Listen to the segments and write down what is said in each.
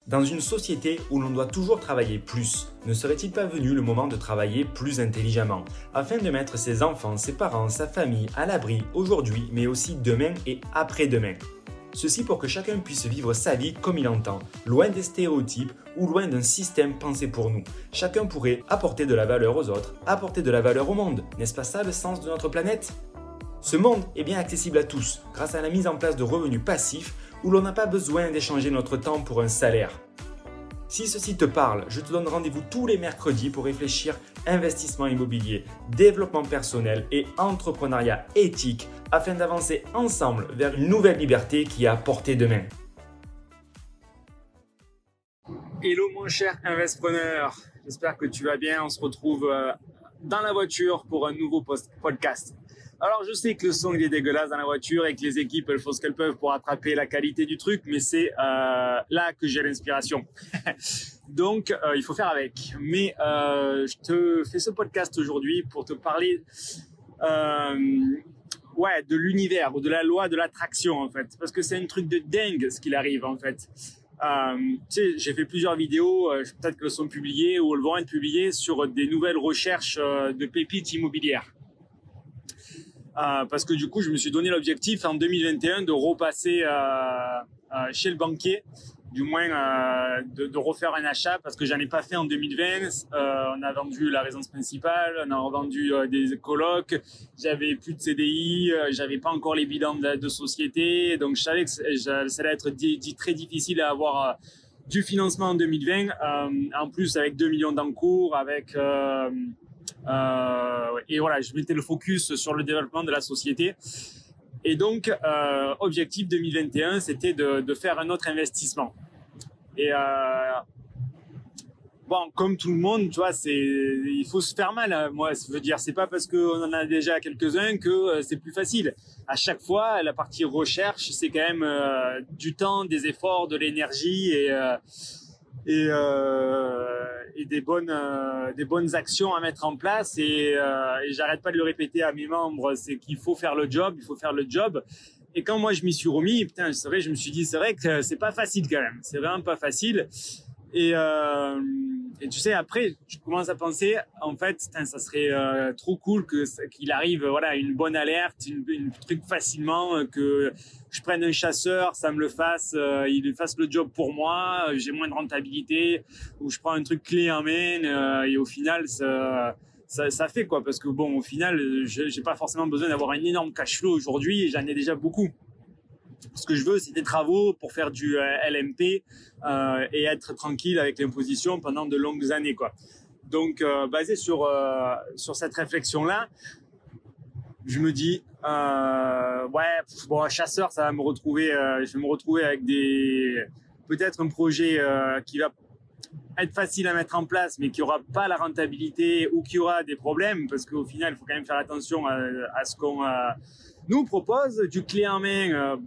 Dans une société où l'on doit toujours travailler plus, ne serait-il pas venu le moment de travailler plus intelligemment, afin de mettre ses enfants, ses parents, sa famille à l'abri aujourd'hui, mais aussi demain et après-demain? Ceci pour que chacun puisse vivre sa vie comme il entend, loin des stéréotypes ou loin d'un système pensé pour nous. Chacun pourrait apporter de la valeur aux autres, apporter de la valeur au monde. N'est-ce pas ça le sens de notre planète? Ce monde est bien accessible à tous grâce à la mise en place de revenus passifs où l'on n'a pas besoin d'échanger notre temps pour un salaire. Si ceci te parle, je te donne rendez-vous tous les mercredis pour réfléchir investissement immobilier, développement personnel et entrepreneuriat éthique afin d'avancer ensemble vers une nouvelle liberté qui est à portée de main. Hello mon cher investisseur, j'espère que tu vas bien. On se retrouve dans la voiture pour un nouveau podcast. Alors je sais que le son il est dégueulasse dans la voiture et que les équipes elles font ce qu'elles peuvent pour attraper la qualité du truc, mais c'est là que j'ai l'inspiration. Donc il faut faire avec. Mais je te fais ce podcast aujourd'hui pour te parler de l'univers ou de la loi de l'attraction en fait, parce que c'est un truc de dingue ce qu'il arrive en fait. Tu sais, j'ai fait plusieurs vidéos, peut-être qu'elles sont publiées ou elles vont être publiées sur des nouvelles recherches de pépites immobilières. Parce que du coup, je me suis donné l'objectif en 2021 de repasser chez le banquier, du moins de refaire un achat parce que j'en ai pas fait en 2020. On a vendu la résidence principale, on a revendu des colocs, j'avais plus de CDI, j'avais pas encore les bilans de société, donc je savais que ça allait être très difficile à avoir du financement en 2020. En plus, avec 2 millions d'encours, avec et voilà, je mettais le focus sur le développement de la société. Et donc, objectif 2021, c'était de faire un autre investissement. Et bon, comme tout le monde, tu vois, il faut se faire mal. Hein. Moi, je veux dire, c'est pas parce qu'on en a déjà quelques-uns que c'est plus facile. À chaque fois, la partie recherche, c'est quand même du temps, des efforts, de l'énergie et des bonnes actions à mettre en place et j'arrête pas de le répéter à mes membres, c'est qu'il faut faire le job, et quand moi je m'y suis remis, putain, c'est vrai, je me suis dit c'est vrai que c'est pas facile quand même, c'est vraiment pas facile et tu sais, après je commence à penser en fait, putain, ça serait trop cool qu'il arrive voilà une bonne alerte, une truc facilement, que je prenne un chasseur, ça me le fasse, il fasse le job pour moi, j'ai moins de rentabilité, ou je prends un truc clé en main et au final ça fait quoi, parce que bon, au final j'ai pas forcément besoin d'avoir un énorme cash flow aujourd'hui et j'en ai déjà beaucoup. Ce que je veux, c'est des travaux pour faire du LMP et être tranquille avec l'imposition pendant de longues années, quoi. Donc, basé sur cette réflexion-là, je me dis, un chasseur, ça va me retrouver, je vais me retrouver avec peut-être un projet qui va être facile à mettre en place, mais qui aura pas la rentabilité ou qui aura des problèmes, parce qu'au final, il faut quand même faire attention à ce qu'on nous propose. Du clé en main,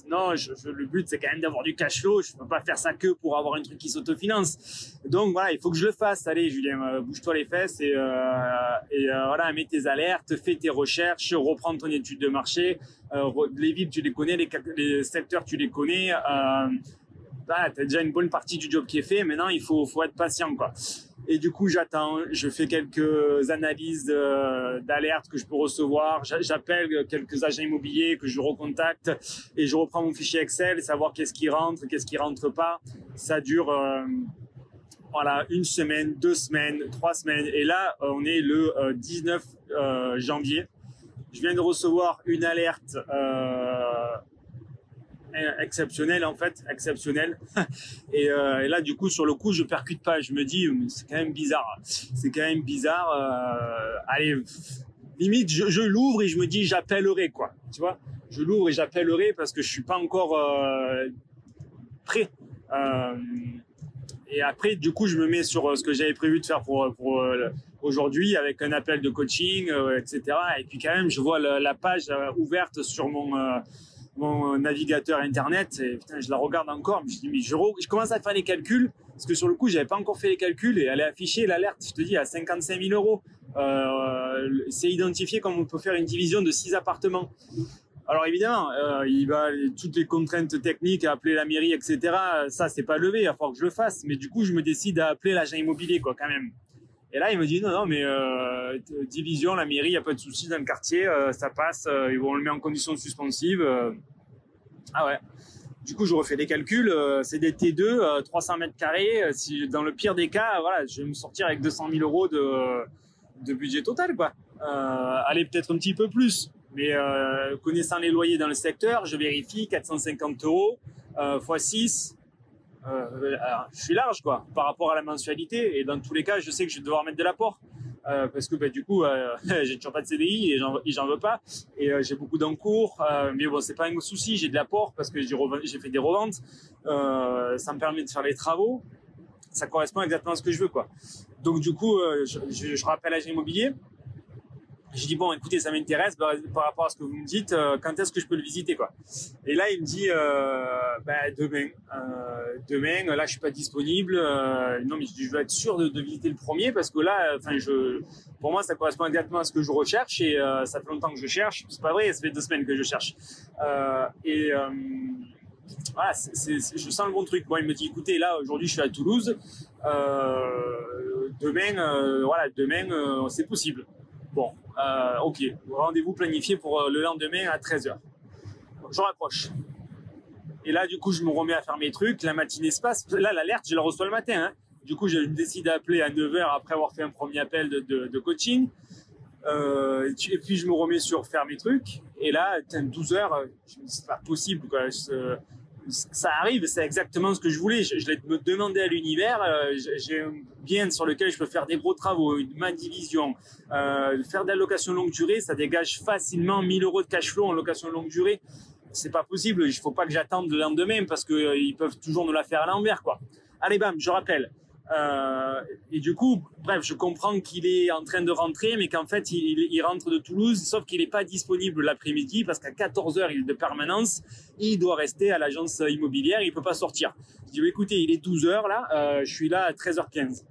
non, le but c'est quand même d'avoir du cash flow. Je ne peux pas faire ça que pour avoir un truc qui s'autofinance. Donc voilà, il faut que je le fasse. Allez, Julien, bouge-toi les fesses et voilà, mets tes alertes, fais tes recherches, reprends ton étude de marché. Les villes, tu les connais, les secteurs, tu les connais. T'as déjà une bonne partie du job qui est fait. Maintenant, il faut être patient, quoi. Et du coup, j'attends, je fais quelques analyses d'alerte que je peux recevoir. J'appelle quelques agents immobiliers que je recontacte et je reprends mon fichier Excel, savoir qu'est-ce qui rentre pas. Ça dure une semaine, 2 semaines, 3 semaines. Et là, on est le 19 janvier. Je viens de recevoir une alerte exceptionnel et là du coup sur le coup je percute pas, je me dis c'est quand même bizarre, allez, limite je l'ouvre et je me dis j'appellerai, quoi, tu vois, je l'ouvre et j'appellerai parce que je suis pas encore prêt, et après du coup je me mets sur ce que j'avais prévu de faire pour aujourd'hui avec un appel de coaching, etc. Et puis quand même je vois la page ouverte sur mon navigateur internet et putain, je la regarde encore, je dis mais je commence à faire les calculs parce que sur le coup j'avais pas encore fait les calculs et elle est affichée l'alerte, je te dis, à 55 000 euros. C'est identifié comme on peut faire une division de 6 appartements. Alors évidemment, toutes les contraintes techniques, à appeler la mairie, etc. Ça, c'est pas levé, il va falloir que je le fasse. Mais du coup, je me décide à appeler l'agent immobilier, quoi, quand même. Et là, il me dit non, mais division, la mairie, il n'y a pas de souci dans le quartier, ça passe, on le met en condition suspensive. Ah ouais. Du coup, je refais des calculs, c'est des T2, 300 mètres carrés. Si, dans le pire des cas, voilà, je vais me sortir avec 200 000 euros de budget total, quoi. Allez, peut-être un petit peu plus. Mais connaissant les loyers dans le secteur, je vérifie 450 euros x 6. Je suis large, quoi, par rapport à la mensualité. Et dans tous les cas, je sais que je vais devoir mettre de l'apport. Parce que du coup, j'ai toujours pas de CDI et j'en veux pas. Et j'ai beaucoup d'encours. Mais bon, c'est pas un souci, j'ai de l'apport parce que j'ai fait des reventes. Ça me permet de faire les travaux. Ça correspond exactement à ce que je veux, quoi. Donc du coup, je rappelle l'agent immobilier. Je dis bon, écoutez, ça m'intéresse par rapport à ce que vous me dites. Quand est-ce que je peux le visiter, quoi? Et là, il me dit demain. Demain, là, je suis pas disponible. Non, mais je veux être sûr de visiter le premier parce que là, pour moi, ça correspond exactement à ce que je recherche et ça fait longtemps que je cherche. C'est pas vrai, ça fait 2 semaines que je cherche. Voilà, je sens le bon truc. Bon, il me dit, écoutez, là, aujourd'hui, je suis à Toulouse. Demain, c'est possible. Bon, ok. Rendez-vous planifié pour le lendemain à 13h. Je raccroche. Et là, du coup, je me remets à faire mes trucs. La matinée se passe. Là, l'alerte, je la reçois le matin. Hein. Du coup, je décide d'appeler à 9h après avoir fait un premier appel de coaching. Et puis, je me remets sur faire mes trucs. Et là, 12h, c'est pas possible, quoi. Ça arrive, c'est exactement ce que je voulais. Je l'ai demandé à l'univers. J'ai un bien sur lequel je peux faire des gros travaux, ma division. Faire de la location longue durée, ça dégage facilement 1 000 euros de cash flow en location longue durée. C'est pas possible. Il faut pas que j'attende le lendemain parce que ils peuvent toujours nous la faire à l'envers, quoi. Allez, bam, je rappelle. Et du coup, bref, je comprends qu'il est en train de rentrer, mais qu'en fait, il rentre de Toulouse, sauf qu'il n'est pas disponible l'après-midi parce qu'à 14h, il est de permanence et il doit rester à l'agence immobilière, il ne peut pas sortir. Je dis, écoutez, il est 12h là, je suis là à 13h15.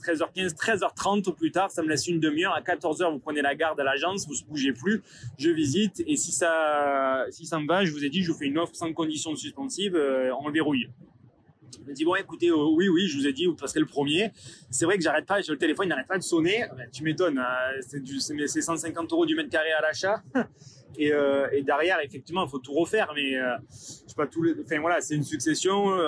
13h15, 13h30 au plus tard, ça me laisse une demi-heure. À 14h, vous prenez la garde à l'agence, vous ne bougez plus, je visite et si ça me va, je vous ai dit, je vous fais une offre sans condition suspensive, on le verrouille. Il me dit, bon, écoutez, oui, je vous ai dit, vous passerez le premier. C'est vrai que j'arrête pas, le téléphone n'arrête pas de sonner. Tu m'étonnes, c'est 150 euros du mètre carré à l'achat. Et derrière, effectivement, il faut tout refaire. Mais je sais pas, voilà, c'est une succession.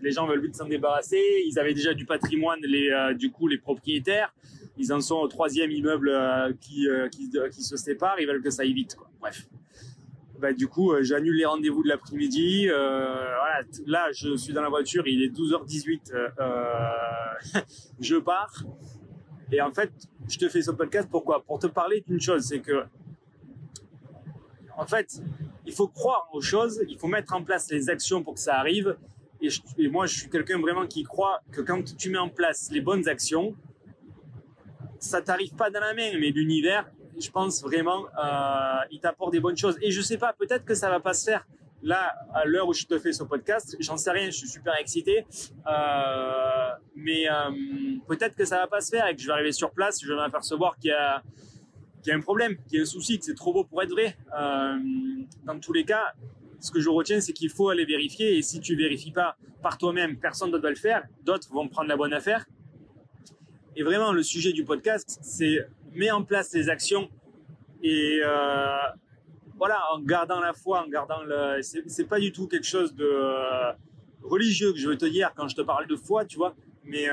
Les gens veulent vite s'en débarrasser. Ils avaient déjà du patrimoine, du coup, les propriétaires. Ils en sont au 3e immeuble qui se sépare. Ils veulent que ça aille vite, quoi. Bref. Du coup, j'annule les rendez-vous de l'après-midi. Voilà, là, je suis dans la voiture, il est 12h18. Je pars. Et en fait, je te fais ce podcast, pourquoi? Pour te parler d'une chose, c'est que, en fait, il faut croire aux choses, il faut mettre en place les actions pour que ça arrive. Et moi, je suis quelqu'un vraiment qui croit que quand tu mets en place les bonnes actions, ça t'arrive pas dans la main, mais l'univers, je pense vraiment, il t'apporte des bonnes choses. Et je sais pas, peut-être que ça va pas se faire. Là, à l'heure où je te fais ce podcast, j'en sais rien, je suis super excité. Mais peut-être que ça va pas se faire et que je vais arriver sur place, je vais m'apercevoir qu'il y a un problème, qu'il y a un souci, que c'est trop beau pour être vrai. Dans tous les cas, ce que je retiens, c'est qu'il faut aller vérifier. Et si tu vérifies pas par toi-même, personne d'autre va le faire. D'autres vont prendre la bonne affaire. Et vraiment, le sujet du podcast, c'est mets en place les actions et voilà, en gardant la foi, c'est pas du tout quelque chose de religieux que je veux te dire quand je te parle de foi, tu vois, mais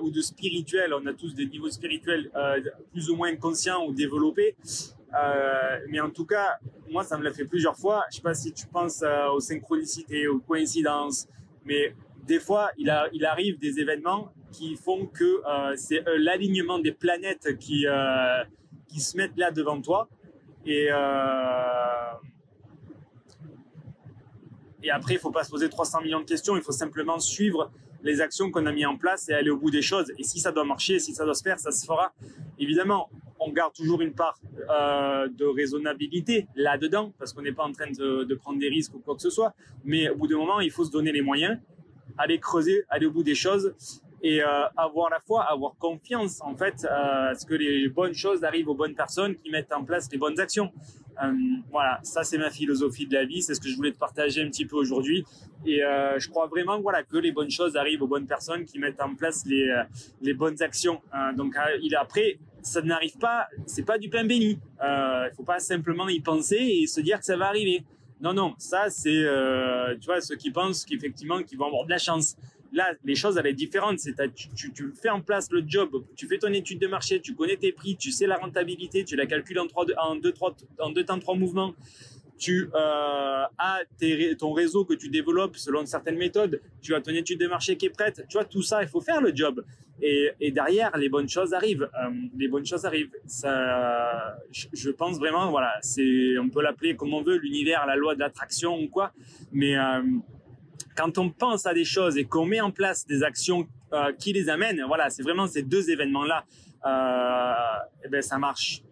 ou de spirituel. On a tous des niveaux spirituels plus ou moins conscients ou développés. Mais en tout cas, moi, ça me l'a fait plusieurs fois. Je sais pas si tu penses aux synchronicités, aux coïncidences, mais des fois, il arrive des événements qui font que c'est l'alignement des planètes qui se mettent là devant toi. Et après, il ne faut pas se poser 300 millions de questions. Il faut simplement suivre les actions qu'on a mis en place et aller au bout des choses. Et si ça doit marcher, si ça doit se faire, ça se fera. Évidemment, on garde toujours une part de raisonnabilité là-dedans, parce qu'on n'est pas en train de prendre des risques ou quoi que ce soit. Mais au bout d'un moment, il faut se donner les moyens, aller creuser, aller au bout des choses et avoir la foi, avoir confiance en fait à ce que les bonnes choses arrivent aux bonnes personnes qui mettent en place les bonnes actions. Voilà, ça c'est ma philosophie de la vie, c'est ce que je voulais te partager un petit peu aujourd'hui. Et je crois vraiment voilà, que les bonnes choses arrivent aux bonnes personnes qui mettent en place les bonnes actions. Donc après, ça n'arrive pas, c'est pas du pain béni. Il faut pas simplement y penser et se dire que ça va arriver. Non, non, ça c'est, tu vois, ceux qui pensent qu'effectivement qu'ils vont avoir de la chance. Là, les choses, elles sont différentes. Tu fais en place le job, tu fais ton étude de marché, tu connais tes prix, tu sais la rentabilité, tu la calcules en deux temps, trois mouvements. Tu as ton réseau que tu développes selon certaines méthodes. Tu as ton étude de marché qui est prête. Tu vois, tout ça, il faut faire le job. Et derrière, les bonnes choses arrivent. Les bonnes choses arrivent. Ça, je pense vraiment, voilà, on peut l'appeler comme on veut, l'univers, la loi de l'attraction ou quoi. Mais quand on pense à des choses et qu'on met en place des actions qui les amènent, voilà, c'est vraiment ces deux événements-là, et ben ça marche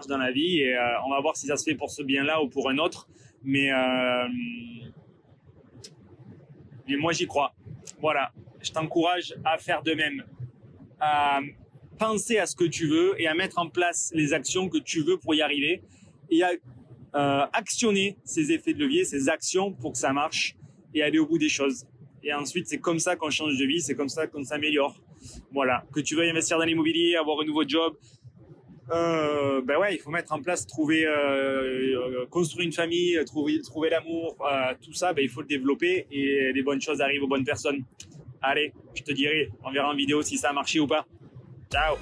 dans la vie et on va voir si ça se fait pour ce bien-là ou pour un autre. Mais moi, j'y crois. Voilà, je t'encourage à faire de même, à penser à ce que tu veux et à mettre en place les actions que tu veux pour y arriver et à actionner ces effets de levier, ces actions pour que ça marche et aller au bout des choses. Et ensuite, c'est comme ça qu'on change de vie, c'est comme ça qu'on s'améliore. Voilà, que tu veuilles investir dans l'immobilier, avoir un nouveau job, ben ouais, il faut mettre en place, construire une famille, trouver l'amour, tout ça, ben il faut le développer et les bonnes choses arrivent aux bonnes personnes. Allez, je te dirai, on verra en vidéo si ça a marché ou pas. Ciao!